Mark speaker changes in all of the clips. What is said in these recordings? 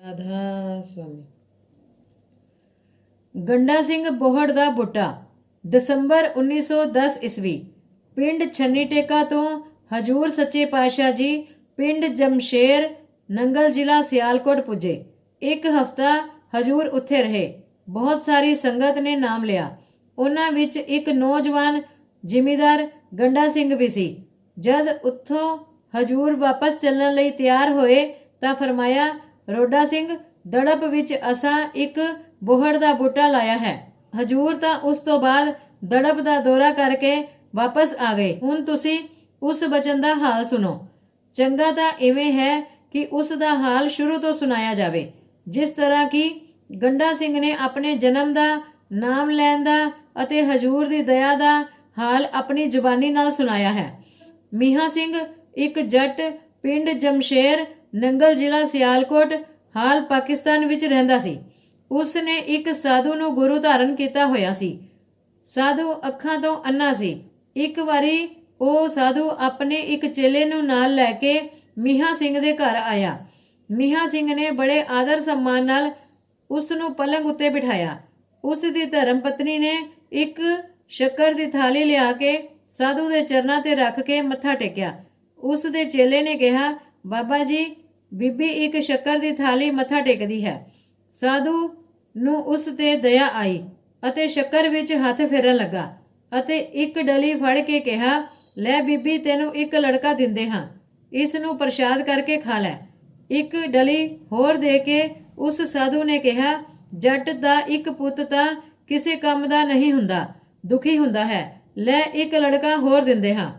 Speaker 1: राधा स्वामी। गंडा सिंह बोहड़ दा बुट्टा दसंबर 1910 ईस्वी पिंड छन्नी टेका तो हजूर सच्चे पातशाह जी पिंड जमशेर नंगल जिला सियालकोट पुजे। एक हफ्ता हजूर उत्थे रहे। बहुत सारी संगत ने नाम लिया। उन्हां विच एक नौजवान जिमीदार गंडा सिंह भी सी। जद उत्थों हजूर वापस चलण लई तैयार होए तां फरमाया, रोडा सिंह दड़प विच असां एक बोहड़ दा बूटा लाया है। हजूर तां उस तो बाद दड़प दा दौरा करके वापस आ गए। हुण तुसी उस बचन दा हाल सुनो। चंगा तां इवें है कि उस दा हाल शुरू तो सुनाया जावे, जिस तरह कि गंडा सिंह ने अपने जन्म दा, नाम लैण दा ਅਤੇ ਹਜੂਰ ਦੀ ਦਇਆ ਦਾ ਹਾਲ ਆਪਣੀ ਜ਼ੁਬਾਨੀ ਨਾਲ ਸੁਣਾਇਆ ਹੈ। ਮੀਹਾਂ ਸਿੰਘ ਇੱਕ ਜੱਟ ਪਿੰਡ ਜਮਸ਼ੇਰ ਨੰਗਲ ਜ਼ਿਲ੍ਹਾ ਸਿਆਲਕੋਟ ਹਾਲ ਪਾਕਿਸਤਾਨ ਵਿੱਚ ਰਹਿੰਦਾ ਸੀ। ਉਸ ਨੇ ਇੱਕ ਸਾਧੂ ਨੂੰ ਗੁਰੂ ਧਾਰਨ ਕੀਤਾ ਹੋਇਆ ਸੀ। ਸਾਧੂ ਅੱਖਾਂ ਤੋਂ ਅੰਨਾ ਸੀ। ਇੱਕ ਵਾਰੀ ਉਹ ਸਾਧੂ ਆਪਣੇ ਇੱਕ ਚੇਲੇ ਨੂੰ ਨਾਲ ਲੈ ਕੇ ਮੀਹਾਂ ਸਿੰਘ ਦੇ ਘਰ ਆਇਆ। ਮੀਹਾਂ ਸਿੰਘ ਨੇ ਬੜੇ ਆਦਰ ਸਨਮਾਨ ਨਾਲ ਉਸ ਨੂੰ ਪਲੰਗ ਉੱਤੇ ਬਿਠਾਇਆ। ਉਸ ਦੀ ਧਰਮ ਪਤਨੀ ਨੇ ਇੱਕ ਸ਼ੱਕਰ ਦੀ ਥਾਲੀ ਲਿਆ ਕੇ ਸਾਧੂ ਦੇ ਚਰਨਾਂ ਤੇ ਰੱਖ ਕੇ ਮੱਥਾ ਟੇਕਿਆ। ਉਸ ਦੇ ਚੇਲੇ ਨੇ ਕਿਹਾ, ਬਾਬਾ ਜੀ, ਬੀਬੀ ਇੱਕ ਸ਼ੱਕਰ ਦੀ ਥਾਲੀ ਮੱਥਾ ਟੇਕਦੀ ਹੈ। ਸਾਧੂ ਨੂੰ ਉਸ ਤੇ ਦਇਆ ਆਈ ਅਤੇ ਸ਼ੱਕਰ ਵਿੱਚ ਹੱਥ ਫੇਰਨ ਲੱਗਾ ਅਤੇ ਇੱਕ ਡਲੀ ਫੜ ਕੇ ਕਿਹਾ, ਲੈ ਬੀਬੀ, ਤੈਨੂੰ ਇੱਕ ਲੜਕਾ ਦਿੰਦੇ ਹਾਂ, ਇਸ ਨੂੰ ਪ੍ਰਸ਼ਾਦ ਕਰਕੇ ਖਾ ਲੈ। ਇੱਕ ਡਲੀ ਹੋਰ ਦੇ ਕੇ ਉਸ ਸਾਧੂ ਨੇ ਕਿਹਾ, ਜੱਟ ਦਾ ਇੱਕ ਪੁੱਤ ਤਾਂ ਕਿਸੇ ਕੰਮ ਦਾ ਨਹੀਂ ਹੁੰਦਾ, ਦੁਖੀ ਹੁੰਦਾ ਹੈ, ਲੈ ਇੱਕ ਲੜਕਾ ਹੋਰ ਦਿੰਦੇ ਹਾਂ।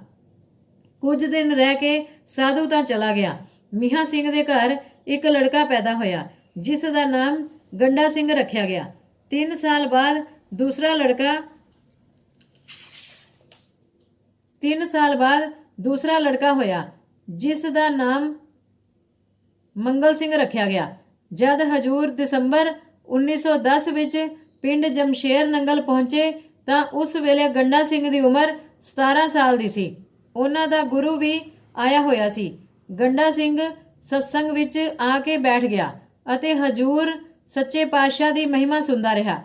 Speaker 1: ਕੁਝ ਦਿਨ ਰਹਿ ਕੇ ਸਾਧੂ ਤਾਂ ਚਲਾ ਗਿਆ। ਮੀਹਾਂ ਸਿੰਘ ਦੇ ਘਰ ਇੱਕ ਲੜਕਾ ਪੈਦਾ ਹੋਇਆ, ਜਿਸ ਦਾ ਨਾਮ ਗੰਡਾ ਸਿੰਘ ਰੱਖਿਆ ਗਿਆ। 3 ਸਾਲ ਬਾਅਦ ਦੂਸਰਾ ਲੜਕਾ ਹੋਇਆ, ਜਿਸ ਦਾ ਨਾਮ ਮੰਗਲ ਸਿੰਘ ਰੱਖਿਆ ਗਿਆ। ਜਦ ਹਜੂਰ ਦਸੰਬਰ 1910 ਵਿੱਚ ਪਿੰਡ ਜਮਸ਼ੇਰ ਨੰਗਲ ਪਹੁੰਚੇ ਤਾਂ ਉਸ ਵੇਲੇ ਗੰਡਾ ਸਿੰਘ ਦੀ ਉਮਰ 17 ਸਾਲ ਦੀ ਸੀ। ਉਹਨਾਂ ਦਾ ਗੁਰੂ ਵੀ ਆਇਆ ਹੋਇਆ ਸੀ। ਗੰਡਾ ਸਿੰਘ ਸਤਸੰਗ ਵਿੱਚ ਆ ਕੇ ਬੈਠ ਗਿਆ ਅਤੇ ਹਜੂਰ ਸੱਚੇ ਪਾਤਸ਼ਾਹ ਦੀ ਮਹਿਮਾ ਸੁਣਦਾ ਰਿਹਾ।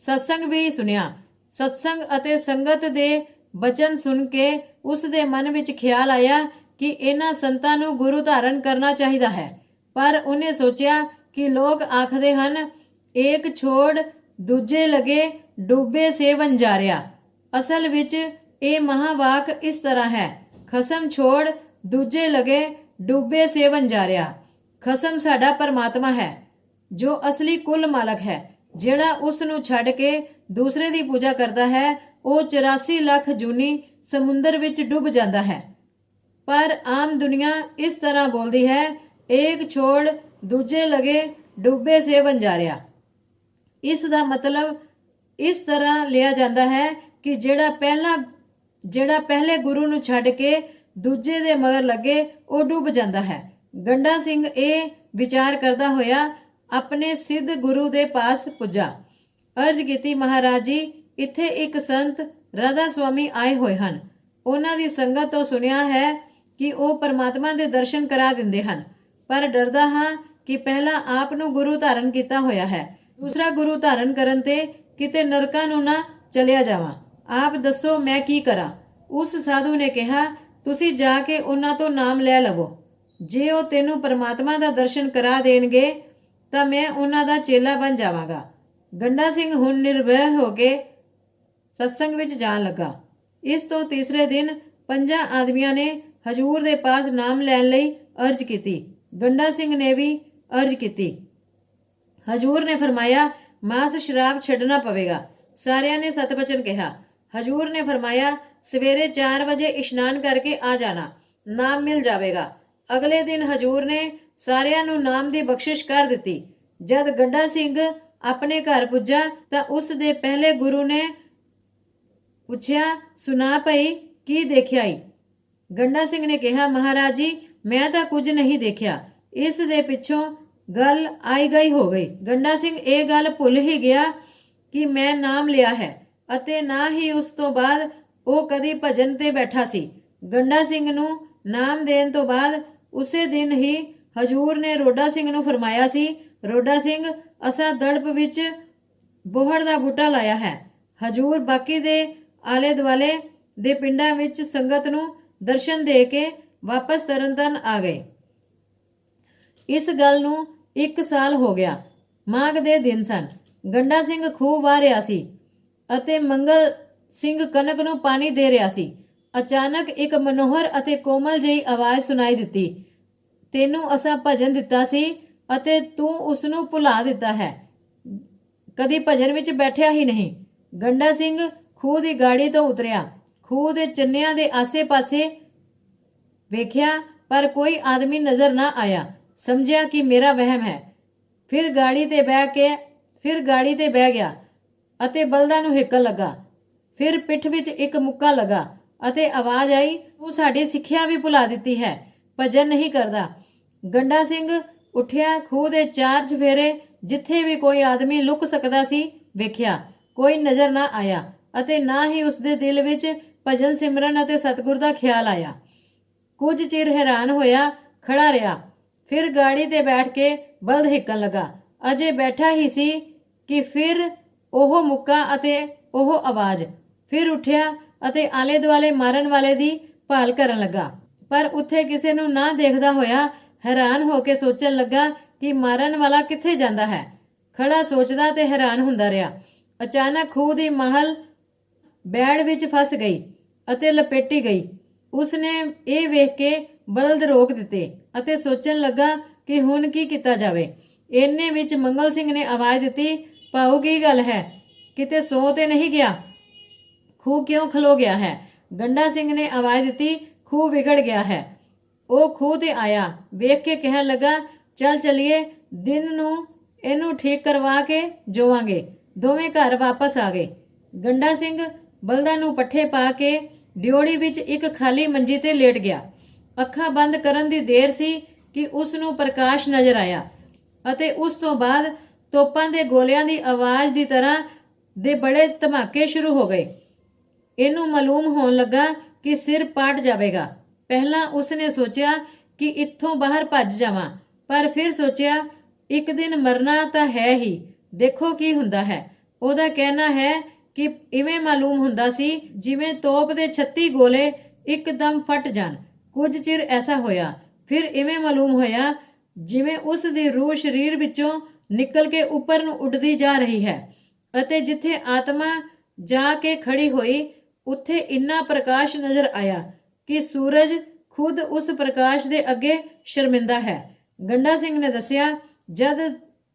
Speaker 1: ਸਤਸੰਗ ਵੀ ਸੁਣਿਆ। ਸਤਸੰਗ ਅਤੇ ਸੰਗਤ ਦੇ ਬਚਨ ਸੁਣ ਕੇ ਉਸ ਦੇ ਮਨ ਵਿੱਚ ਖਿਆਲ ਆਇਆ ਕਿ ਇਹਨਾਂ ਸੰਤਾਂ ਨੂੰ ਗੁਰੂ ਧਾਰਨ ਕਰਨਾ ਚਾਹੀਦਾ ਹੈ। ਪਰ ਉਹਨੇ ਸੋਚਿਆ ਕਿ ਲੋਕ ਆਖਦੇ ਹਨ, ਏਕ ਛੋੜ ਦੂਜੇ ਲਗੇ ਡੂਬੇ ਸੇ ਵੰਜਾਰਿਆ। ਅਸਲ ਵਿੱਚ ਇਹ ਮਹਾਵਾਕ ਇਸ ਤਰ੍ਹਾਂ ਹੈ, ਖਸਮ ਛੋੜ ਦੂਜੇ ਲਗੇ ਡੂਬੇ ਸੇ ਵੰਜਾਰਿਆ। ਖਸਮ ਸਾਡਾ ਪਰਮਾਤਮਾ ਹੈ, ਜੋ ਅਸਲੀ ਕੁੱਲ ਮਾਲਕ ਹੈ। ਜਿਹੜਾ ਉਸ ਨੂੰ ਛੱਡ ਕੇ ਦੂਸਰੇ ਦੀ ਪੂਜਾ ਕਰਦਾ ਹੈ, ਉਹ 84 ਲੱਖ ਜੂਨੀ ਸਮੁੰਦਰ ਵਿੱਚ ਡੁੱਬ ਜਾਂਦਾ ਹੈ। ਪਰ ਆਮ ਦੁਨੀਆ ਇਸ ਤਰ੍ਹਾਂ ਬੋਲਦੀ ਹੈ, ਏਕ ਛੋੜ ਦੂਜੇ ਲਗੇ ਡੁੱਬੇ ਸੇ ਵੰਜਾਰਿਆ। ਇਸ ਦਾ ਮਤਲਬ ਇਸ ਤਰ੍ਹਾਂ ਲਿਆ ਜਾਂਦਾ ਹੈ ਕਿ ਜਿਹੜਾ ਪਹਿਲੇ ਗੁਰੂ ਨੂੰ ਛੱਡ ਕੇ ਦੂਜੇ ਦੇ ਮਗਰ ਲੱਗੇ, ਉਹ ਡੁੱਬ ਜਾਂਦਾ ਹੈ। ਗੰਡਾ ਸਿੰਘ ਇਹ ਵਿਚਾਰ ਕਰਦਾ ਹੋਇਆ ਆਪਣੇ ਸਿੱਧ ਗੁਰੂ ਦੇ ਪਾਸ ਪੁੱਜਾ। ਅਰਜ਼ ਕੀਤੀ, ਮਹਾਰਾਜ ਜੀ, ਇੱਥੇ ਇੱਕ ਸੰਤ ਰਾਧਾ ਸਵਾਮੀ ਆਏ ਹੋਏ ਹਨ। ਉਹਨਾਂ ਦੀ ਸੰਗਤ ਤੋਂ ਸੁਣਿਆ ਹੈ ਕਿ ਉਹ ਪਰਮਾਤਮਾ ਦੇ ਦਰਸ਼ਨ ਕਰਾ ਦਿੰਦੇ ਹਨ, ਪਰ ਡਰਦਾ ਹਾਂ ਕਿ ਪਹਿਲਾਂ ਆਪ ਨੂੰ ਗੁਰੂ ਧਾਰਨ ਕੀਤਾ ਹੋਇਆ ਹੈ, ਦੂਸਰਾ ਗੁਰੂ ਧਾਰਨ ਕਰਨ ਤੇ ਕਿਤੇ ਨਰਕਾਂ ਨੂੰ ਨਾ ਚਲਿਆ ਜਾਵਾਂ। ਆਪ ਦੱਸੋ ਮੈਂ ਕੀ ਕਰਾਂ। ਉਸ ਸਾਧੂ ਨੇ ਕਿਹਾ, ਤੁਸੀਂ ਜਾ ਕੇ ਉਹਨਾਂ ਤੋਂ ਨਾਮ ਲੈ ਲਵੋ। ਜੇ ਉਹ ਤੈਨੂੰ ਪਰਮਾਤਮਾ ਦਾ ਦਰਸ਼ਨ ਕਰਾ ਦੇਣਗੇ ਤਾਂ ਮੈਂ ਉਹਨਾਂ ਦਾ ਚੇਲਾ ਬਣ ਜਾਵਾਂਗਾ। ਗੰਡਾ ਸਿੰਘ ਹੁਣ ਨਿਰਭੈ ਹੋ ਕੇ ਸਤਸੰਗ ਵਿੱਚ ਜਾਣ ਲੱਗਾ। ਇਸ ਤੋਂ ਤੀਸਰੇ ਦਿਨ 5 ਆਦਮੀਆਂ ਨੇ ਹਜੂਰ ਦੇ ਪਾਸ ਨਾਮ ਲੈਣ ਲਈ ਅਰਜ਼ ਕੀਤੀ। ਗੰਡਾ ਸਿੰਘ ਨੇ ਵੀ ਅਰਜ਼ ਕੀਤੀ। ਹਜੂਰ ਨੇ ਫਰਮਾਇਆ, ਮਾਸ ਸ਼ਰਾਬ ਛੱਡਣਾ ਪਵੇਗਾ। ਸਾਰਿਆਂ ਨੇ ਸਤਬਚਨ ਕਿਹਾ। ਹਜੂਰ ਨੇ ਫਰਮਾਇਆ, ਸਵੇਰੇ 4 ਵਜੇ ਇਸ਼ਨਾਨ ਕਰਕੇ ਆ ਜਾਣਾ, ਨਾਮ ਮਿਲ ਜਾਵੇਗਾ। ਅਗਲੇ ਦਿਨ ਹਜੂਰ ਨੇ ਸਾਰਿਆਂ ਨੂੰ ਨਾਮ ਦੀ ਬਖਸ਼ਿਸ਼ ਕਰ ਦਿੱਤੀ। ਜਦ ਗੰਡਾ ਸਿੰਘ ਆਪਣੇ ਘਰ ਪੁੱਜਾ ਤਾਂ ਉਸ ਦੇ ਪਹਿਲੇ ਗੁਰੂ ਨੇ ਪੁੱਛਿਆ, ਸੁਣਾ ਭਈ, ਕੀ ਦੇਖਿਆ ਈ? ਗੰਡਾ ਸਿੰਘ ਨੇ ਕਿਹਾ, ਮਹਾਰਾਜ ਜੀ, ਮੈਂ ਤਾਂ ਕੁਝ ਨਹੀਂ ਦੇਖਿਆ। ਇਸ ਦੇ ਪਿੱਛੋਂ ਗੱਲ ਆਈ ਗਈ ਹੋ ਗਈ। ਗੰਡਾ ਸਿੰਘ ਇਹ ਗੱਲ ਭੁੱਲ ਹੀ ਗਿਆ ਕਿ ਮੈਂ ਨਾਮ ਲਿਆ ਹੈ ਅਤੇ ਨਾ ਹੀ ਉਸ ਤੋਂ ਬਾਅਦ ਉਹ ਕਦੀ ਭਜਨ ਤੇ ਬੈਠਾ ਸੀ। ਗੰਡਾ ਸਿੰਘ ਨੂੰ ਨਾਮ ਦੇਣ ਤੋਂ ਬਾਅਦ ਉਸੇ ਦਿਨ ਹੀ ਹਜੂਰ ਨੇ ਰੋਡਾ ਸਿੰਘ ਨੂੰ ਫਰਮਾਇਆ ਸੀ, ਰੋਡਾ ਸਿੰਘ, ਅਸਾਂ ਦੜਪ ਵਿੱਚ ਬੋਹੜ ਦਾ ਬੂਟਾ ਲਾਇਆ ਹੈ। ਹਜੂਰ ਬਾਕੀ ਦੇ ਆਲੇ ਦੁਆਲੇ ਦੇ ਪਿੰਡਾਂ ਵਿੱਚ ਸੰਗਤ ਨੂੰ ਦਰਸ਼ਨ ਦੇ ਕੇ ਵਾਪਸ ਤਰਨਤਾਰਨ ਆ ਗਏ। ਇਸ ਗੱਲ ਨੂੰ 1 ਸਾਲ ਹੋ ਗਿਆ। ਮਾਘ ਦੇ ਦਿਨ ਸਨ। ਗੰਡਾ ਸਿੰਘ ਖੂਹ ਵਾਹ ਰਿਹਾ ਸੀ ਅਤੇ ਮੰਗਲ ਸਿੰਘ ਕਣਕ ਨੂੰ ਪਾਣੀ ਦੇ ਰਿਹਾ ਸੀ। ਅਚਾਨਕ ਇੱਕ ਮਨੋਹਰ ਅਤੇ ਕੋਮਲ ਜਿਹੀ ਆਵਾਜ਼ ਸੁਣਾਈ ਦਿੱਤੀ, ਤੈਨੂੰ ਅਸਾਂ ਭਜਨ ਦਿੱਤਾ ਸੀ ਅਤੇ ਤੂੰ ਉਸ ਨੂੰ ਭੁਲਾ ਦਿੱਤਾ ਹੈ। ਕਦੀ ਭਜਨ ਵਿੱਚ ਬੈਠਿਆ ਹੀ ਨਹੀਂ। ਗੰਡਾ ਸਿੰਘ ਖੂਹ ਦੀ ਗਾੜੀ ਤੋਂ ਉਤਰਿਆ। ਖੂਹ ਦੇ ਚੰਨਿਆਂ ਦੇ ਆਸੇ-ਪਾਸੇ ਵੇਖਿਆ ਪਰ ਕੋਈ ਆਦਮੀ ਨਜ਼ਰ ਨਾ ਆਇਆ। ਸਮਝਿਆ ਕਿ ਮੇਰਾ ਵਹਿਮ ਹੈ। ਫਿਰ ਗਾੜੀ ਤੇ ਬਹਿ ਗਿਆ ਅਤੇ ਬਲਦਾਂ ਨੂੰ ਹਿੱਕਣ ਲੱਗਾ। ਫਿਰ ਪਿੱਠ ਵਿੱਚ ਇੱਕ ਮੁੱਕਾ ਲੱਗਾ ਅਤੇ ਆਵਾਜ਼ ਆਈ, ਤੂੰ ਸਾਡੀ ਸਿੱਖਿਆ ਵੀ ਭੁਲਾ ਦਿੱਤੀ ਹੈ, ਭਜਨ ਨਹੀਂ ਕਰਦਾ। ਗੰਡਾ ਸਿੰਘ ਉੱਠਿਆ। ਖੂਹ ਦੇ 4 ਚੁਫੇਰੇ ਜਿੱਥੇ ਵੀ ਕੋਈ ਆਦਮੀ ਲੁਕ ਸਕਦਾ ਸੀ ਵੇਖਿਆ। ਕੋਈ ਨਜ਼ਰ ਨਾ ਆਇਆ ਅਤੇ ਨਾ ਹੀ ਉਸਦੇ ਦਿਲ ਵਿੱਚ ਭਜਨ ਸਿਮਰਨ ਅਤੇ ਸਤਿਗੁਰ ਦਾ ਖਿਆਲ ਆਇਆ। ਕੁਝ ਚਿਰ ਹੈਰਾਨ ਹੋਇਆ ਖੜਾ ਰਿਹਾ। ਫਿਰ ਗਾੜੀ ਤੇ ਬੈਠ ਕੇ ਬਲਦ ਹਿੱਕਣ ਲੱਗਾ। ਅਜੇ ਬੈਠਾ ਹੀ ਸੀ ਕਿ ਫਿਰ ਉਹ ਮੁੱਕਾ ਅਤੇ ਉਹ ਆਵਾਜ਼। ਫਿਰ ਉੱਠਿਆ ਅਤੇ ਆਲੇ ਦੁਆਲੇ ਮਾਰਨ ਵਾਲੇ ਦੀ ਭਾਲ ਕਰਨ ਲੱਗਾ, ਪਰ ਉੱਥੇ ਕਿਸੇ ਨੂੰ ਨਾ ਦੇਖਦਾ ਹੋਇਆ ਹੈਰਾਨ ਹੋ ਕੇ ਸੋਚਣ ਲੱਗਾ ਕਿ ਮਾਰਨ ਵਾਲਾ ਕਿੱਥੇ ਜਾਂਦਾ ਹੈ। ਖੜਾ ਸੋਚਦਾ ਤੇ ਹੈਰਾਨ ਹੁੰਦਾ ਰਿਹਾ। ਅਚਾਨਕ ਖੂਹ ਦੀ ਮਹਲ ਬੈੜ ਵਿੱਚ ਫਸ ਗਈ ਅਤੇ ਲਪੇਟੀ ਗਈ। ਉਸਨੇ ਇਹ ਵੇਖ ਕੇ ਬਲਦ ਰੋਕ ਦਿੱਤੇ ਅਤੇ ਸੋਚਣ ਲੱਗਾ ਕਿ ਹੁਣ ਕੀ ਕੀਤਾ ਜਾਵੇ। ਇੰਨੇ ਵਿੱਚ ਮੰਗਲ ਸਿੰਘ ਨੇ ਆਵਾਜ਼ ਦਿੱਤੀ, ਭਾਊ ਕੀ ਗੱਲ ਹੈ, ਕਿਤੇ ਸੌ ਤੇ ਨਹੀਂ ਗਿਆ? ਖੂਹ ਕਿਉਂ ਖਲੋ ਗਿਆ ਹੈ? ਗੰਡਾ ਸਿੰਘ ਨੇ ਆਵਾਜ਼ ਦਿੱਤੀ, ਖੂਹ ਵਿਗੜ ਗਿਆ ਹੈ। ਉਹ ਖੂਹ ਤੇ ਆਇਆ। ਵੇਖ ਕੇ ਕਹਿਣ ਲੱਗਾ, ਚੱਲ ਚਲੀਏ, ਦਿਨ ਨੂੰ ਇਹਨੂੰ ਠੀਕ ਕਰਵਾ ਕੇ ਜੋਵਾਂਗੇ। ਦੋਵੇਂ ਘਰ ਵਾਪਸ ਆ ਗਏ। ਗੰਡਾ ਸਿੰਘ ਬਲਦਾਂ ਨੂੰ ਪੱਠੇ ਪਾ ਕੇ ਡਿਓੜੀ ਵਿੱਚ ਇੱਕ ਖਾਲੀ ਮੰਜੀ ਤੇ ਲੇਟ ਗਿਆ। ਅੱਖਾਂ ਬੰਦ ਕਰਨ ਦੀ ਦੇਰ ਸੀ ਕਿ ਉਸ ਨੂੰ ਪ੍ਰਕਾਸ਼ ਨਜ਼ਰ ਆਇਆ ਅਤੇ ਉਸ ਤੋਂ ਬਾਅਦ ਤੋਪਾਂ ਦੇ ਗੋਲਿਆਂ ਦੀ ਆਵਾਜ਼ ਦੀ ਤਰ੍ਹਾਂ ਦੇ ਬੜੇ ਧਮਾਕੇ ਸ਼ੁਰੂ ਹੋ ਗਏ। ਇਹਨੂੰ ਮਾਲੂਮ ਹੋਣ ਲੱਗਾ ਕਿ ਸਿਰ ਪਾਟ ਜਾਵੇਗਾ। ਪਹਿਲਾਂ ਉਸਨੇ ਸੋਚਿਆ ਕਿ ਇੱਥੋਂ ਬਾਹਰ ਭੱਜ ਜਾਵਾਂ, ਪਰ ਫਿਰ ਸੋਚਿਆ ਇੱਕ ਦਿਨ ਮਰਨਾ ਤਾਂ ਹੈ ਹੀ, ਦੇਖੋ ਕੀ ਹੁੰਦਾ ਹੈ। ਉਹਦਾ ਕਹਿਣਾ ਹੈ ਕਿ ਇਵੇਂ ਮਾਲੂਮ ਹੁੰਦਾ ਸੀ ਜਿਵੇਂ ਤੋਪ ਦੇ 36 ਗੋਲੇ ਇੱਕਦਮ ਫਟ ਜਾਣ। ਕੁਝ ਚਿਰ ਐਸਾ ਹੋਇਆ। ਫਿਰ ਇਵੇਂ ਮਾਲੂਮ ਹੋਇਆ ਜਿਵੇਂ ਉਸ ਦੀ ਰੂਹ ਸਰੀਰ ਵਿੱਚੋਂ ਨਿਕਲ ਕੇ ਉੱਪਰ ਨੂੰ ਉੱਡਦੀ ਜਾ ਰਹੀ ਹੈ ਅਤੇ ਜਿੱਥੇ ਆਤਮਾ ਜਾ ਕੇ ਖੜੀ ਹੋਈ ਉੱਥੇ ਇੰਨਾ ਪ੍ਰਕਾਸ਼ ਨਜ਼ਰ ਆਇਆ ਕਿ ਸੂਰਜ ਖੁਦ ਉਸ ਪ੍ਰਕਾਸ਼ ਦੇ ਅੱਗੇ ਸ਼ਰਮਿੰਦਾ ਹੈ। ਗੰਡਾ ਸਿੰਘ ਨੇ ਦੱਸਿਆ, ਜਦ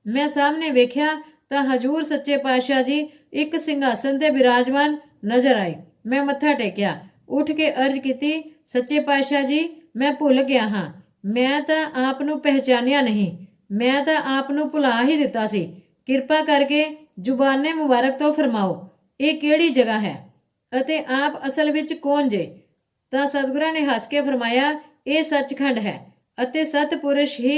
Speaker 1: ਮੈਂ ਸਾਹਮਣੇ ਵੇਖਿਆ ਤਾਂ ਹਜੂਰ ਸੱਚੇ ਪਾਤਸ਼ਾਹ ਜੀ ਇੱਕ ਸਿੰਘਾਸਨ ਤੇ ਬਿਰਾਜਮਾਨ ਨਜ਼ਰ ਆਏ। ਮੈਂ ਮੱਥਾ ਟੇਕਿਆ, ਉੱਠ ਕੇ ਅਰਜ਼ ਕੀਤੀ, ਸੱਚੇ ਪਾਤਸ਼ਾਹ ਜੀ ਮੈਂ ਭੁੱਲ ਗਿਆ ਹਾਂ। ਮੈਂ ਤਾਂ ਆਪ ਨੂੰ ਪਹਿਚਾਨਿਆ ਨਹੀਂ, ਮੈਂ ਤਾਂ ਆਪ ਨੂੰ ਭੁਲਾ ਹੀ ਦਿੱਤਾ ਸੀ। ਕਿਰਪਾ ਕਰਕੇ ਜ਼ੁਬਾਨੇ ਮੁਬਾਰਕ ਤੋਂ ਫਰਮਾਓ, ਇਹ ਕਿਹੜੀ ਜਗ੍ਹਾ ਹੈ ਅਤੇ ਆਪ ਅਸਲ ਵਿੱਚ ਕੌਣ ਜੇ? ਤਾਂ ਸਤਿਗੁਰਾਂ ਨੇ ਹੱਸ ਕੇ ਫਰਮਾਇਆ, ਇਹ ਸੱਚਖੰਡ ਹੈ ਅਤੇ ਸਤਪੁਰਸ਼ ਹੀ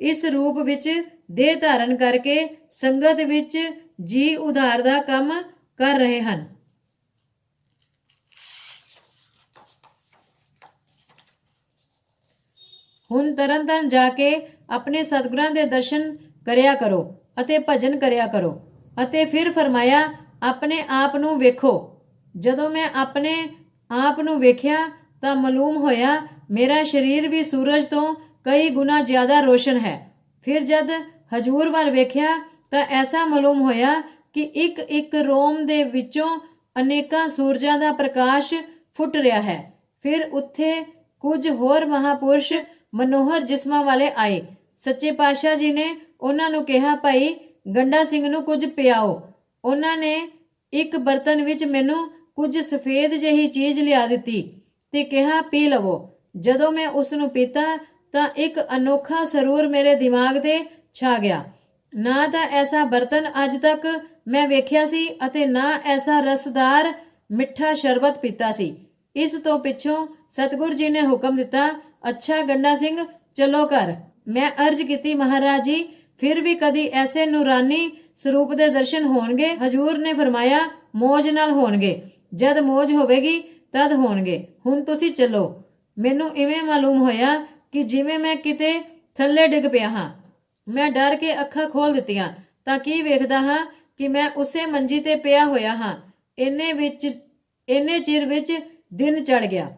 Speaker 1: ਇਸ ਰੂਪ ਵਿੱਚ ਦੇਹ ਧਾਰਨ ਕਰਕੇ ਸੰਗਤ ਵਿੱਚ ਜੀ ਉਧਾਰ ਦਾ ਕੰਮ ਕਰ ਰਹੇ ਹਨ। ਹੁਣ ਤਰਨਤਾਰਨ ਜਾ ਕੇ ਆਪਣੇ ਸਤਿਗੁਰਾਂ ਦੇ ਦਰਸ਼ਨ ਕਰਿਆ ਕਰੋ ਅਤੇ ਭਜਨ ਕਰਿਆ ਕਰੋ। ਅਤੇ ਫਿਰ ਫਰਮਾਇਆ, ਆਪਣੇ ਆਪ ਨੂੰ ਵੇਖੋ। ਜਦੋਂ ਮੈਂ ਆਪਣੇ ਆਪ ਨੂੰ ਵੇਖਿਆ ਤਾਂ ਮਾਲੂਮ ਹੋਇਆ ਮੇਰਾ ਸਰੀਰ ਵੀ ਸੂਰਜ ਤੋਂ ਕਈ ਗੁਣਾ ਜ਼ਿਆਦਾ ਰੋਸ਼ਨ ਹੈ। ਫਿਰ ਜਦ ਹਜੂਰ ਵੱਲ ਵੇਖਿਆ ਤਾਂ ਐਸਾ ਮਾਲੂਮ ਹੋਇਆ ਕਿ ਇੱਕ ਇੱਕ ਰੋਮ ਦੇ ਵਿੱਚੋਂ ਅਨੇਕਾਂ ਸੂਰਜਾਂ ਦਾ ਪ੍ਰਕਾਸ਼ ਫੁੱਟ ਰਿਹਾ ਹੈ। ਫਿਰ ਉੱਥੇ ਕੁਝ ਹੋਰ ਮਹਾਪੁਰਸ਼ ਮਨੋਹਰ ਜਿਸਮਾਂ ਵਾਲੇ ਆਏ। ਸੱਚੇ ਪਾਤਸ਼ਾਹ ਜੀ ਨੇ ਉਹਨਾਂ ਨੂੰ ਕਿਹਾ, ਭਾਈ ਗੰਡਾ ਸਿੰਘ ਨੂੰ ਕੁਝ ਪਿਆਓ। ਉਹਨਾਂ ਨੇ ਇੱਕ ਬਰਤਨ ਵਿੱਚ ਮੈਨੂੰ ਕੁਝ ਸਫੇਦ ਜਿਹੀ ਚੀਜ਼ ਲਿਆ ਦਿੱਤੀ ਤੇ ਕਿਹਾ, ਪੀ ਲਵੋ। ਜਦੋਂ ਮੈਂ ਉਸ ਨੂੰ ਪੀਤਾ ਤਾਂ ਇੱਕ ਅਨੋਖਾ ਸਰੂਰ ਮੇਰੇ ਦਿਮਾਗ ਤੇ ਛਾ ਗਿਆ। ਨਾ ਤਾਂ ਐਸਾ ਬਰਤਨ ਅੱਜ ਤੱਕ ਮੈਂ ਵੇਖਿਆ ਸੀ ਅਤੇ ਨਾ ਐਸਾ ਰਸਦਾਰ ਮਿੱਠਾ ਸ਼ਰਬਤ ਪੀਤਾ ਸੀ। ਇਸ ਤੋਂ ਪਿੱਛੋਂ ਸਤਿਗੁਰ ਜੀ ਨੇ ਹੁਕਮ ਦਿੱਤਾ, ਅੱਛਾ ਗੰਡਾ ਸਿੰਘ ਚਲੋ ਘਰ। ਮੈਂ ਅਰਜ਼ ਕੀਤੀ, ਮਹਾਰਾਜ ਜੀ ਫਿਰ ਵੀ ਕਦੀ ਐਸੇ ਨੂਰਾਨੀ ਸਰੂਪ ਦੇ ਦਰਸ਼ਨ ਹੋਣਗੇ? ਹਜੂਰ ਨੇ ਫਰਮਾਇਆ, ਮੌਜ ਨਾਲ ਹੋਣਗੇ, ਜਦ ਮੌਜ ਹੋਵੇਗੀ ਤਦ ਹੋਣਗੇ। ਹੁਣ ਤੁਸੀਂ ਚੱਲੋ। ਮੈਨੂੰ ਇਵੇਂ ਮਾਲੂਮ ਹੋਇਆ ਕਿ ਜਿਵੇਂ ਮੈਂ ਕਿਤੇ ਥੱਲੇ ਡਿੱਗ ਪਿਆ ਹਾਂ। ਮੈਂ ਡਰ ਕੇ ਅੱਖਾਂ ਖੋਲ ਦਿੱਤੀਆਂ ਤਾਂ ਕੀ ਵੇਖਦਾ ਹਾਂ ਕਿ ਮੈਂ ਉਸੇ ਮੰਜੀ ਤੇ ਪਿਆ ਹੋਇਆ ਹਾਂ। ਇੰਨੇ ਚਿਰ ਵਿੱਚ ਦਿਨ ਚੜ ਗਿਆ।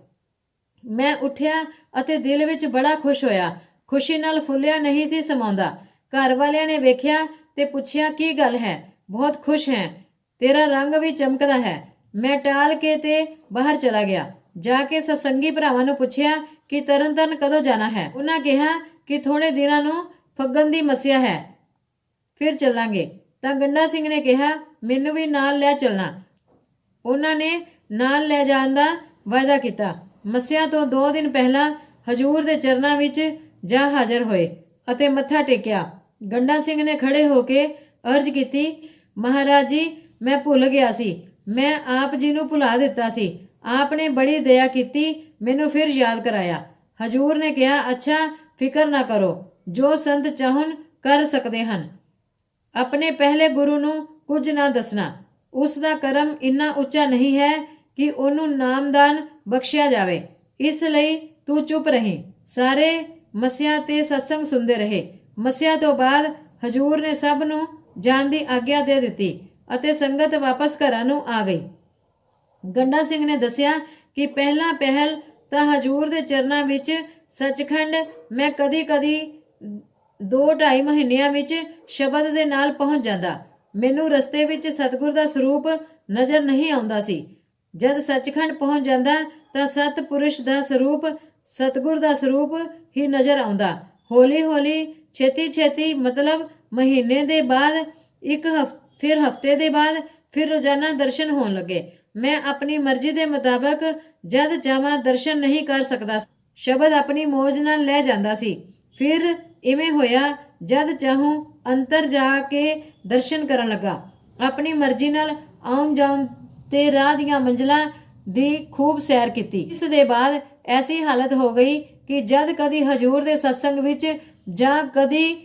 Speaker 1: ਮੈਂ ਉੱਠਿਆ ਅਤੇ ਦਿਲ ਵਿੱਚ ਬੜਾ ਖੁਸ਼ ਹੋਇਆ। ਖੁਸ਼ੀ ਨਾਲ ਫੁੱਲਿਆ ਨਹੀਂ ਸੀ ਸਮਾਉਂਦਾ। ਘਰ ਵਾਲਿਆਂ ਨੇ ਵੇਖਿਆ ਤੇ ਪੁੱਛਿਆ, ਕੀ ਗੱਲ ਹੈ, ਬਹੁਤ ਖੁਸ਼ ਹੈ, ਤੇਰਾ ਰੰਗ ਵੀ ਚਮਕਦਾ ਹੈ। ਮੈਂ ਟਾਲ ਕੇ ਤੇ ਬਾਹਰ ਚਲਾ ਗਿਆ। ਜਾ ਕੇ ਸਤਸੰਗੀ ਭਰਾਵਾਂ ਨੂੰ ਪੁੱਛਿਆ ਕਿ ਤਰਨਤਾਰਨ ਕਦੋਂ ਜਾਣਾ ਹੈ। ਉਹਨਾਂ ਕਿਹਾ ਕਿ ਥੋੜੇ ਦਿਨਾਂ ਨੂੰ ਫੱਗਣ ਦੀ ਮੱਸਿਆ ਹੈ, ਫਿਰ ਚੱਲਾਂਗੇ। ਤਾਂ ਗੰਡਾ ਸਿੰਘ ਨੇ ਕਿਹਾ, ਮੈਨੂੰ ਵੀ ਨਾਲ ਲੈ ਚੱਲਣਾ। ਉਹਨਾਂ ਨੇ ਨਾਲ ਲੈ ਜਾਣ ਦਾ ਵਾਅਦਾ ਕੀਤਾ। ਮੱਸਿਆ ਤੋਂ 2 ਦਿਨ ਪਹਿਲਾਂ ਹਜੂਰ ਦੇ ਚਰਨਾਂ ਵਿੱਚ ਜਾ ਹਾਜ਼ਰ ਹੋਏ ਅਤੇ ਮੱਥਾ ਟੇਕਿਆ। ਗੰਡਾ ਸਿੰਘ ਨੇ ਖੜੇ ਹੋ ਕੇ ਅਰਜ਼ ਕੀਤੀ, ਮਹਾਰਾਜ ਜੀ, ਮੈਂ ਭੁੱਲ ਗਿਆ ਸੀ। ਮੈਂ ਆਪ ਜੀ ਨੂੰ ਭੁਲਾ ਦਿੱਤਾ ਸੀ। ਆਪ ਨੇ ਬੜੀ ਦਇਆ ਕੀਤੀ, ਮੈਨੂੰ ਫਿਰ ਯਾਦ ਕਰਾਇਆ। ਹਜੂਰ ਨੇ ਕਿਹਾ, ਅੱਛਾ, ਫਿਕਰ ਨਾ ਕਰੋ, ਜੋ ਸੰਤ ਚਾਹਣ ਕਰ ਸਕਦੇ ਹਨ। ਆਪਣੇ ਪਹਿਲੇ ਗੁਰੂ ਨੂੰ ਕੁਝ ਨਾ ਦੱਸਣਾ। ਉਸ ਦਾ ਕਰਮ ਇੰਨਾ ਉੱਚਾ ਨਹੀਂ ਹੈ ਕਿ ਉਹਨੂੰ ਨਾਮਦਾਨ ਬਖਸ਼ਿਆ ਜਾਵੇ। ਇਸ ਲਈ ਤੂੰ ਚੁੱਪ ਰਹੀ। ਸਾਰੇ ਮੱਸਿਆ ਤੇ ਸਤਸੰਗ ਸੁਣਦੇ ਰਹੇ। ਮੱਸਿਆ ਤੋਂ ਬਾਅਦ ਹਜੂਰ ਨੇ ਸਭ ਨੂੰ ਜਾਣ ਦੀ ਆਗਿਆ ਦੇ ਦਿੱਤੀ ਅਤੇ ਸੰਗਤ ਵਾਪਸ ਘਰਾਂ ਨੂੰ ਆ ਗਈ। ਗੰਡਾ ਸਿੰਘ ਨੇ ਦੱਸਿਆ ਕਿ ਪਹਿਲਾਂ ਪਹਿਲ ਤਾਂ ਹਜੂਰ ਦੇ ਚਰਨਾਂ ਵਿੱਚ ਸੱਚਖੰਡ ਮੈਂ ਕਦੀ-ਕਦੀ 2-2.5 ਮਹੀਨਿਆਂ ਵਿੱਚ ਸ਼ਬਦ ਦੇ ਨਾਲ ਪਹੁੰਚ ਜਾਂਦਾ। ਮੈਨੂੰ ਰਸਤੇ ਵਿੱਚ ਸਤਿਗੁਰ ਦਾ ਸਰੂਪ ਨਜ਼ਰ ਨਹੀਂ ਆਉਂਦਾ ਸੀ। ਜਦ ਸੱਚਖੰਡ ਪਹੁੰਚ ਜਾਂਦਾ ਤਾਂ ਸਤਿਪੁਰਸ਼ ਦਾ ਸਰੂਪ, ਸਤਿਗੁਰ ਦਾ ਸਰੂਪ ਹੀ ਨਜ਼ਰ ਆਉਂਦਾ। ਹੌਲੀ-ਹੌਲੀ, ਛੇਤੀ-ਛੇਤੀ, ਮਤਲਬ ਮਹੀਨੇ ਦੇ ਬਾਅਦ, ਫਿਰ ਹਫ਼ਤੇ ਦੇ ਬਾਅਦ, ਫਿਰ ਰੋਜ਼ਾਨਾ ਦਰਸ਼ਨ ਹੋਣ ਲੱਗੇ। ਮੈਂ ਆਪਣੀ ਮਰਜ਼ੀ ਦੇ ਮੁਤਾਬਕ ਜਦ ਚਾਹਾਂ ਦਰਸ਼ਨ ਨਹੀਂ ਕਰ ਸਕਦਾ। ਸ਼ਬਦ ਆਪਣੀ ਮੌਜ ਨਾਲ ਲੈ ਜਾਂਦਾ ਸੀ। ਫਿਰ ਇਵੇਂ ਹੋਇਆ, ਜਦ ਚਾਹੂੰ ਅੰਤਰ ਜਾ ਕੇ ਦਰਸ਼ਨ ਕਰਨ ਲੱਗਾ। ਆਪਣੀ ਮਰਜ਼ੀ ਨਾਲ ਆਉਣ ਜਾਉਣ ਤੇ ਰਾਹ ਦੀਆਂ ਮੰਜ਼ਲਾਂ ਦੀ ਖੂਬ ਸੈਰ ਕੀਤੀ। ਇਸ ਦੇ ਬਾਅਦ ਐਸੀ ਹਾਲਤ ਹੋ ਗਈ ਕਿ ਜਦ ਕਦੀ ਹਜੂਰ ਦੇ ਸਤਸੰਗ ਵਿੱਚ ਜਾਂ ਕਦੀ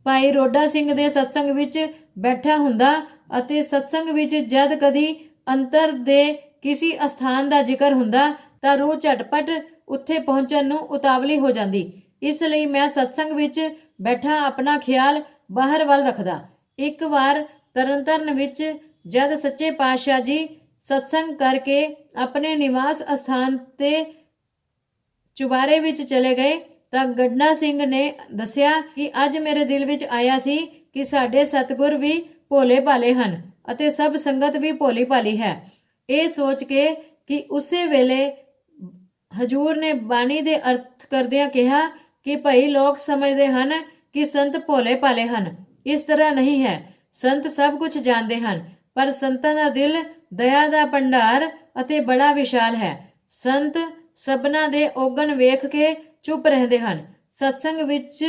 Speaker 1: ਭਾਈ ਰੋਡਾ ਸਿੰਘ ਦੇ ਸਤਸੰਗ ਵਿੱਚ ਬੈਠਾ ਹੁੰਦਾ ਅਤੇ ਸਤਸੰਗ ਵਿੱਚ ਜਦ ਕਦੀ ਅੰਤਰ ਦੇ ਕਿਸੇ ਅਸਥਾਨ ਦਾ ਜ਼ਿਕਰ ਹੁੰਦਾ ਤਾਂ ਰੂਹ ਝਟਪਟ ਉੱਥੇ ਪਹੁੰਚਣ ਨੂੰ ਉਤਾਵਲੀ ਹੋ ਜਾਂਦੀ। ਇਸ ਲਈ ਮੈਂ ਸਤਸੰਗ ਵਿੱਚ ਬੈਠਾ ਆਪਣਾ ਖਿਆਲ ਬਾਹਰ ਵੱਲ ਰੱਖਦਾ। ਇੱਕ ਵਾਰ ਤਰਨਤਾਰਨ ਵਿੱਚ ਜਦ ਸੱਚੇ ਪਾਤਸ਼ਾਹ ਜੀ ਸਤਸੰਗ ਕਰਕੇ ਆਪਣੇ ਨਿਵਾਸ ਅਸਥਾਨ ਤੇ ਚੁਬਾਰੇ ਵਿੱਚ ਚਲੇ ਗਏ ਤਾਂ ਗੰਡਾ ਸਿੰਘ ਨੇ ਦੱਸਿਆ ਕਿ ਅੱਜ ਮੇਰੇ ਦਿਲ ਵਿੱਚ ਆਇਆ ਸੀ ਕਿ ਸਾਡੇ ਸਤਿਗੁਰ ਵੀ ਭੋਲੇ ਭਾਲੇ ਹਨ ਅਤੇ ਸਭ ਸੰਗਤ ਵੀ ਭੋਲੀ ਭਾਲੀ ਹੈ। ਇਹ ਸੋਚ ਕੇ ਕਿ ਉਸੇ ਵੇਲੇ ਹਜੂਰ ਨੇ ਬਾਣੀ ਦੇ ਅਰਥ ਕਰਦਿਆਂ ਕਿਹਾ ਕਿ ਭਾਈ ਲੋਕ ਸਮਝਦੇ ਹਨ ਕਿ ਸੰਤ ਭੋਲੇ ਭਾਲੇ ਹਨ। ਇਸ ਤਰ੍ਹਾਂ ਨਹੀਂ ਹੈ। ਸੰਤ ਸਭ ਕੁਝ ਜਾਣਦੇ ਹਨ, ਪਰ ਸੰਤਾਂ ਦਾ ਦਿਲ ਦਇਆ ਦਾ ਭੰਡਾਰ ਅਤੇ ਬੜਾ ਵਿਸ਼ਾਲ ਹੈ। ਸੰਤ ਸਭਨਾਂ ਦੇ ਔਗਣ ਵੇਖ ਕੇ ਚੁੱਪ ਰਹਿੰਦੇ ਹਨ। ਸਤਸੰਗ ਵਿੱਚ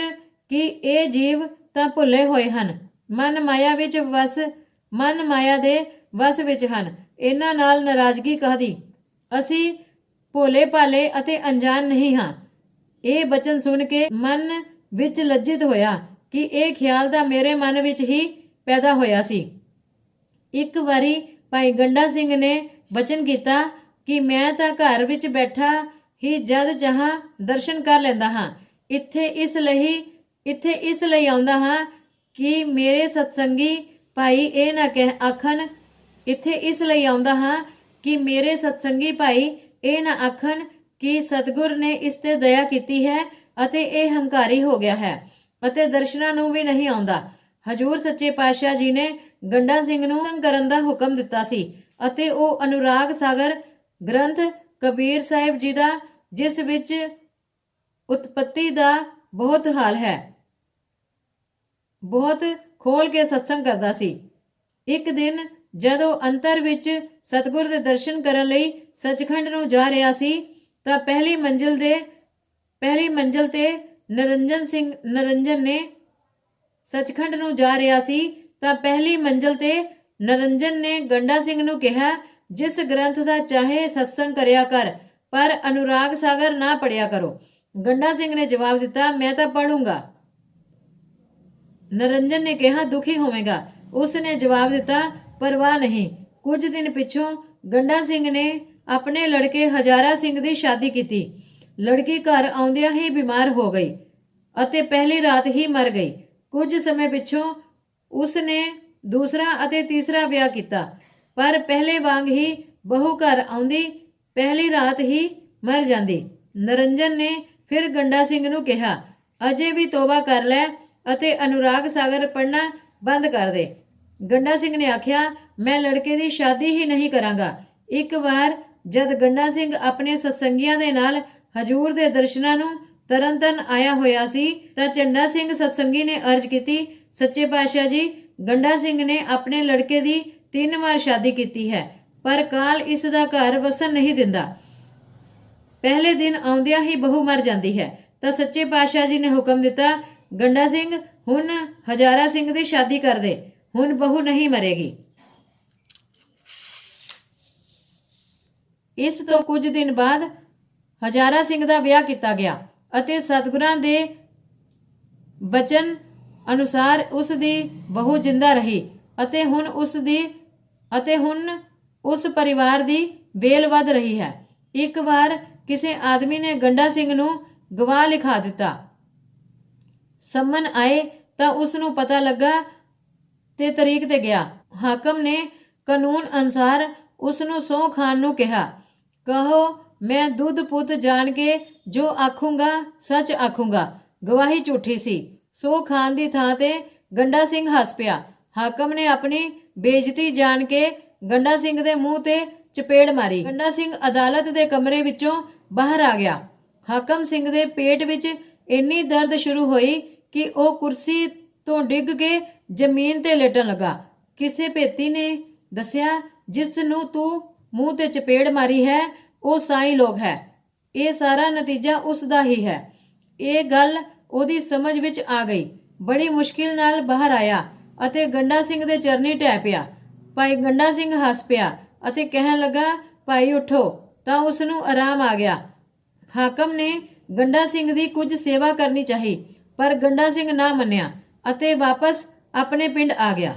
Speaker 1: ਕਿ ਇਹ ਜੀਵ ਤਾਂ ਭੁੱਲੇ ਹੋਏ ਹਨ, ਮਨ ਮਾਇਆ ਦੇ ਵਸ ਵਿੱਚ ਹਨ। ਇਹਨਾਂ ਨਾਲ ਨਾਰਾਜ਼ਗੀ ਕਾਹਦੀ? ਅਸੀਂ ਭੋਲੇ ਭਾਲੇ ਅਤੇ ਅਣਜਾਣ ਨਹੀਂ ਹਾਂ। ਇਹ ਬਚਨ ਸੁਣ ਕੇ ਮਨ ਵਿੱਚ ਲੱਜਿਤ ਹੋਇਆ ਕਿ ਇਹ ਖਿਆਲ ਤਾਂ ਮੇਰੇ ਮਨ ਵਿੱਚ ਹੀ ਪੈਦਾ ਹੋਇਆ ਸੀ। ਇੱਕ ਵਾਰੀ ਭਾਈ ਗੰਡਾ ਸਿੰਘ ਨੇ ਬਚਨ ਕੀਤਾ ਕਿ ਮੈਂ ਤਾਂ ਘਰ ਵਿੱਚ ਬੈਠਾ ਹੀ ਜਦ ਚਾਹਾਂ ਦਰਸ਼ਨ ਕਰ ਲੈਂਦਾ ਹਾਂ। ਇੱਥੇ ਇਸ ਲਈ ਆਉਂਦਾ ਹਾਂ ਕਿ ਮੇਰੇ ਸਤਸੰਗੀ ਭਾਈ ਇਹ ਨਾ ਆਖਣ ਕਿ ਸਤਿਗੁਰ ਨੇ ਇਸ ਤੇ ਦਇਆ ਕੀਤੀ ਹੈ ਅਤੇ ਇਹ ਹੰਕਾਰੀ ਹੋ ਗਿਆ ਹੈ ਅਤੇ ਦਰਸ਼ਨਾਂ ਨੂੰ ਵੀ ਨਹੀਂ ਆਉਂਦਾ। ਹਜੂਰ ਸੱਚੇ ਪਾਤਸ਼ਾਹ ਜੀ ਨੇ ਗੰਡਾ ਸਿੰਘ ਨੂੰ ਸੰਗ ਕਰਨ ਦਾ ਹੁਕਮ ਦਿੱਤਾ ਸੀ ਅਤੇ ਉਹ ਅਨੁਰਾਗ ਸਾਗਰ ਗ੍ਰੰਥ ਕਬੀਰ ਸਾਹਿਬ ਜੀ ਦਾ, ਜਿਸ ਵਿੱਚ ਉਤਪਤੀ ਦਾ ਬਹੁਤ ਹਾਲ ਹੈ, ਬਹੁਤ ਖੋਲ ਕੇ ਸਤਸੰਗ ਕਰਦਾ ਸੀ। ਇੱਕ ਦਿਨ ਜਦੋਂ ਅੰਤਰ ਵਿੱਚ ਸਤਿਗੁਰ ਦੇ ਦਰਸ਼ਨ ਕਰਨ ਲਈ ਸੱਚਖੰਡ ਨੂੰ ਜਾ ਰਿਹਾ ਸੀ ਤਾਂ ਪਹਿਲੀ ਮੰਜ਼ਲ ਤੇ ਨਰਿੰਜਨ ਨੇ ਗੰਡਾ ਸਿੰਘ ਨੂੰ ਕਿਹਾ, ਜਿਸ ਗ੍ਰੰਥ ਦਾ ਚਾਹੇ ਸਤਸੰਗ ਕਰਿਆ ਕਰ, ਪਰ ਅਨੁਰਾਗ ਸਾਗਰ ਨਾ ਪੜਿਆ ਕਰੋ। ਗੰਡਾ ਸਿੰਘ ਨੇ ਜਵਾਬ ਦਿੱਤਾ, ਮੈਂ ਤਾਂ ਪੜੂੰਗਾ। ਨਰਿੰਜਨ ਨੇ ਕਿਹਾ, ਦੁਖੀ ਹੋਵੇਗਾ। ਉਸ ਨੇ ਜਵਾਬ ਦਿੱਤਾ, ਪਰਵਾਹ ਨਹੀਂ। ਕੁਝ ਦਿਨ ਪਿੱਛੋਂ ਗੰਡਾ ਸਿੰਘ ਨੇ ਆਪਣੇ ਲੜਕੇ ਹਜ਼ਾਰਾ ਸਿੰਘ ਦੀ ਸ਼ਾਦੀ ਕੀਤੀ। ਲੜਕੀ ਘਰ ਆਉਂਦਿਆਂ ਹੀ ਬਿਮਾਰ ਹੋ ਗਈ ਅਤੇ ਪਹਿਲੀ ਰਾਤ ਹੀ ਮਰ ਗਈ। ਕੁਝ ਸਮੇਂ ਪਿੱਛੋਂ ਉਸ ਨੇ ਦੂਸਰਾ ਅਤੇ ਤੀਸਰਾ ਵਿਆਹ ਕੀਤਾ, ਪਰ ਪਹਿਲੇ ਵਾਂਗ ਹੀ ਬਹੂ ਘਰ ਆਉਂਦੀ ਪਹਿਲੀ ਰਾਤ ਹੀ ਮਰ ਜਾਂਦੀ। ਨਰਿੰਜਨ ਨੇ ਫਿਰ ਗੰਡਾ ਸਿੰਘ ਨੂੰ ਕਿਹਾ, ਅਜੇ ਵੀ ਤੋਬਾ ਕਰ ਲੈ ਅਤੇ ਅਨੁਰਾਗ ਸਾਗਰ ਪੜ੍ਹਨਾ ਬੰਦ ਕਰ ਦੇ। ਗੰਡਾ ਸਿੰਘ ਨੇ ਆਖਿਆ, ਮੈਂ ਲੜਕੇ ਦੀ ਸ਼ਾਦੀ ਹੀ ਨਹੀਂ ਕਰਾਂਗਾ। ਇੱਕ ਵਾਰ ਜਦ ਗੰਡਾ ਸਿੰਘ ਆਪਣੇ ਸਤਸੰਗੀਆਂ ਦੇ ਨਾਲ ਹਜੂਰ ਦੇ ਦਰਸ਼ਨਾਂ ਨੂੰ ਤਰਨਤਨ ਆਇਆ ਹੋਇਆ ਸੀ ਤਾਂ ਝੰਡਾ ਸਿੰਘ ਸਤਸੰਗੀ ਨੇ ਅਰਜ਼ ਕੀਤੀ, ਸੱਚੇ ਪਾਤਸ਼ਾਹ ਜੀ, ਗੰਡਾ ਸਿੰਘ ਨੇ ਆਪਣੇ ਲੜਕੇ ਦੀ 3 ਵਾਰ ਸ਼ਾਦੀ ਕੀਤੀ ਹੈ, ਪਰ ਕਾਲ ਇਸ ਦਾ ਘਰ ਵਸਣ ਨਹੀਂ ਦਿੰਦਾ। ਪਹਿਲੇ ਦਿਨ ਆਉਂਦਿਆਂ ਹੀ ਬਹੂ ਮਰ ਜਾਂਦੀ ਹੈ। ਤਾਂ ਸੱਚੇ ਪਾਤਸ਼ਾਹ ਜੀ ਨੇ ਹੁਕਮ ਦਿੱਤਾ, ਗੰਡਾ ਸਿੰਘ ਹੁਣ ਹਜ਼ਾਰਾ ਸਿੰਘ ਦੀ ਸ਼ਾਦੀ ਕਰ ਦੇ, ਹੁਣ ਬਹੂ ਨਹੀਂ ਮਰੇਗੀ। ਇਸ ਤੋਂ ਕੁਝ ਦਿਨ ਬਾਅਦ ਹਜ਼ਾਰਾ ਸਿੰਘ ਦਾ ਵਿਆਹ ਕੀਤਾ ਗਿਆ ਅਤੇ ਸਤਿਗੁਰਾਂ ਦੇ ਬਚਨ ਅਨੁਸਾਰ ਉਸ ਦੀ ਬਹੂ ਜਿੰਦਾ ਰਹੀ ਅਤੇ ਹੁਣ ਉਸ ਪਰਿਵਾਰ ਦੀ ਵੇਲ ਵੱਧ ਰਹੀ ਹੈ। ਇੱਕ ਵਾਰ ਕਿਸੇ ਆਦਮੀ ਨੇ ਗੰਡਾ ਸਿੰਘ ਨੂੰ ਗਵਾਹ ਲਿਖਾ ਦਿੱਤਾ। ਸੰਮਨ ਆਏ ਤਾਂ ਉਸ ਨੂੰ ਪਤਾ ਲੱਗਾ ਤੇ ਤਰੀਕ ਤੇ ਗਿਆ। ਹਾਕਮ ਨੇ ਕਾਨੂੰਨ ਅਨੁਸਾਰ ਉਸ ਨੂੰ ਸਹੁੰ ਖਾਣ ਨੂੰ ਕਿਹਾ। ਕਹੋ, ਮੈਂ ਦੁੱਧ ਪੁੱਤ ਜਾਣ ਕੇ ਜੋ ਆਖੂੰਗਾ ਸੱਚ ਆਖੂੰਗਾ। ਗਵਾਹੀ ਝੂਠੀ ਸੀ। ਸਹੁੰ ਖਾਣ ਦੀ ਥਾਂ ਤੇ ਗੰਡਾ ਸਿੰਘ ਹੱਸ ਪਿਆ। ਹਾਕਮ ਨੇ ਆਪਣੀ ਬੇਇੱਜ਼ਤੀ ਜਾਣ ਕੇ ਗੰਡਾ ਸਿੰਘ ਦੇ ਮੂੰਹ ਤੇ ਚਪੇੜ ਮਾਰੀ। ਗੰਡਾ ਸਿੰਘ ਅਦਾਲਤ ਦੇ ਕਮਰੇ ਵਿੱਚੋਂ ਬਾਹਰ ਆ ਗਿਆ। ਹਾਕਮ ਸਿੰਘ ਦੇ ਪੇਟ ਵਿੱਚ ਇੰਨੀ ਦਰਦ ਸ਼ੁਰੂ ਹੋਈ ਕਿ ਉਹ ਕੁਰਸੀ ਤੋਂ ਡਿੱਗ ਕੇ ਜ਼ਮੀਨ ਤੇ ਲੇਟਣ ਲੱਗਾ। ਕਿਸੇ ਭੇਤੀ ਨੇ ਦੱਸਿਆ, ਜਿਸ ਨੂੰ ਤੂੰ ਮੂੰਹ ਤੇ ਚਪੇੜ ਮਾਰੀ ਹੈ ਉਹ ਸਾਈਂ ਲੋਕ ਹੈ। ਇਹ ਸਾਰਾ ਨਤੀਜਾ ਉਸ ਦਾ ਹੀ ਹੈ। ਇਹ ਗੱਲ ਉਹਦੀ ਸਮਝ ਵਿੱਚ ਆ ਗਈ। ਬੜੀ ਮੁਸ਼ਕਿਲ ਨਾਲ ਬਾਹਰ ਆਇਆ ਅਤੇ ਗੰਡਾ ਸਿੰਘ ਦੇ ਚਰਨੀ ਢਹਿ ਪਿਆ। ਭਾਈ ਗੰਡਾ ਸਿੰਘ ਹੱਸ ਪਿਆ ਅਤੇ ਕਹਿਣ ਲੱਗਾ, ਭਾਈ ਉਠੋ। ਤਾਂ ਉਸ ਨੂੰ ਆਰਾਮ ਆ ਗਿਆ। ਹਾਕਮ ਨੇ ਗੰਡਾ ਸਿੰਘ ਦੀ ਕੁਝ ਸੇਵਾ ਕਰਨੀ ਚਾਹੀ, ਪਰ ਗੰਡਾ ਸਿੰਘ ਨਾ ਮੰਨਿਆ ਅਤੇ ਵਾਪਸ ਆਪਣੇ ਪਿੰਡ ਆ ਗਿਆ।